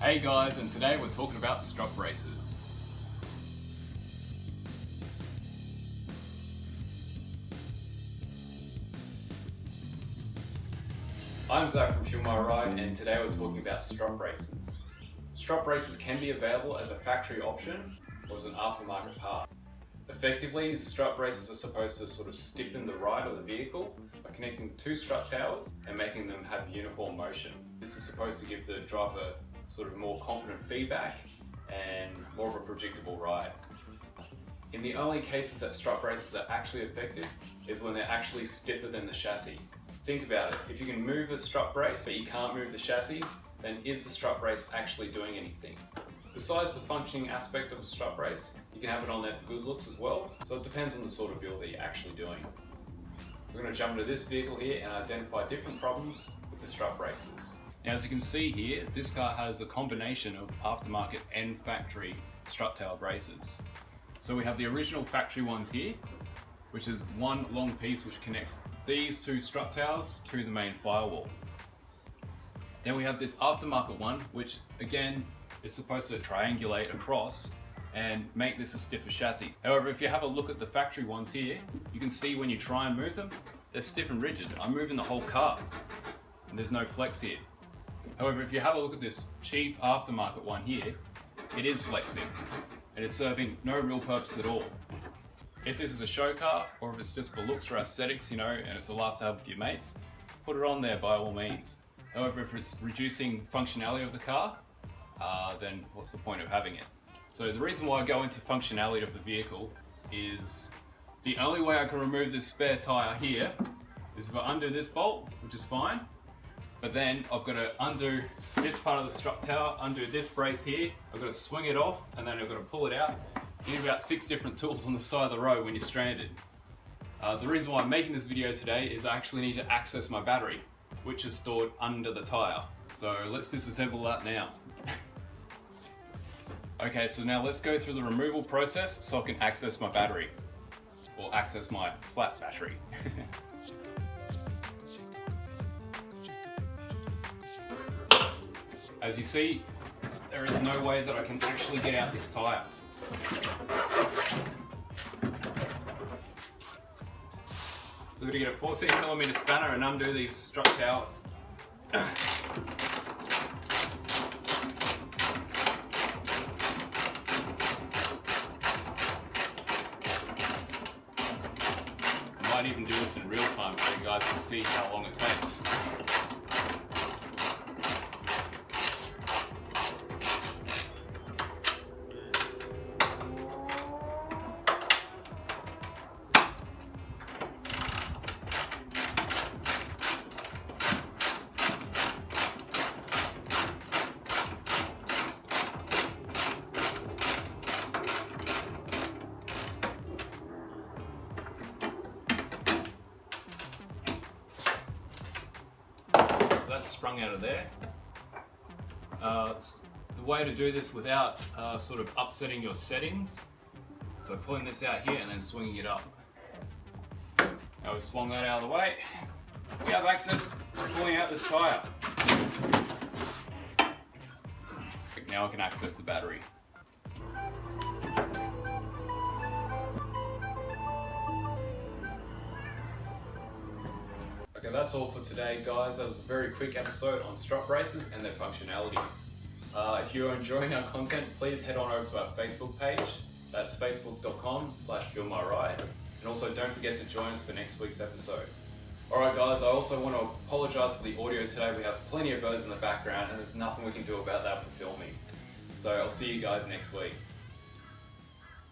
Hey guys, and today we're talking about strut braces. I'm Zach from Fuel My Ride, and today we're talking about strut braces. Strut braces can be available as a factory option or as an aftermarket part. Effectively, strut braces are supposed to sort of stiffen the ride of the vehicle by connecting two strut towers and making them have uniform motion. This is supposed to give the driver sort of more confident feedback and more of a predictable ride. In the only cases that strut braces are actually effective is when they're actually stiffer than the chassis. Think about it, if you can move a strut brace but you can't move the chassis, then is the strut brace actually doing anything? Besides the functioning aspect of a strut brace, you can have it on there for good looks as well, so it depends on the sort of build that you're actually doing. We're going to jump into this vehicle here and identify different problems with the strut braces. Now, as you can see here, this car has a combination of aftermarket and factory strut tail braces. So we have the original factory ones here, which is one long piece which connects these two strut tails to the main firewall. Then we have this aftermarket one, which again is supposed to triangulate across and make this a stiffer chassis. However, if you have a look at the factory ones here, you can see when you try and move them, they're stiff and rigid. I'm moving the whole car and there's no flex here. However, if you have a look at this cheap aftermarket one here, it is flexing and it's serving no real purpose at all. If this is a show car or if it's just for looks or aesthetics, and it's a laugh to have with your mates, put it on there by all means. However, if it's reducing functionality of the car, then what's the point of having it? So the reason why I go into functionality of the vehicle is the only way I can remove this spare tyre here is if I undo this bolt, which is fine, but then I've got to undo this part of the strut tower, undo this brace here, I've got to swing it off, and then I've got to pull it out. You need about 6 different tools on the side of the road when you're stranded. The reason why I'm making this video today is I actually need to access my battery, which is stored under the tyre. So let's disassemble that now. Okay, so now let's go through the removal process so I can access my battery, or access my flat battery. As you see, there is no way that I can actually get out this tyre. So I'm going to get a 14mm spanner and undo these strut towers. I might even do this in real time so you guys can see how long it takes. So that's sprung out of there. The way to do this without sort of upsetting your settings, so pulling this out here and then swinging it up. Now we've swung that out of the way, we have access to pulling out this tyre. Now I can access the battery. Okay, that's all for today, guys. That was a very quick episode on strut braces and their functionality. If you're enjoying our content, please head on over to our Facebook page. That's facebook.com/feelmyride. And also don't forget to join us for next week's episode. Alright guys, I also want to apologise for the audio today. We have plenty of birds in the background and there's nothing we can do about that for filming. So I'll see you guys next week.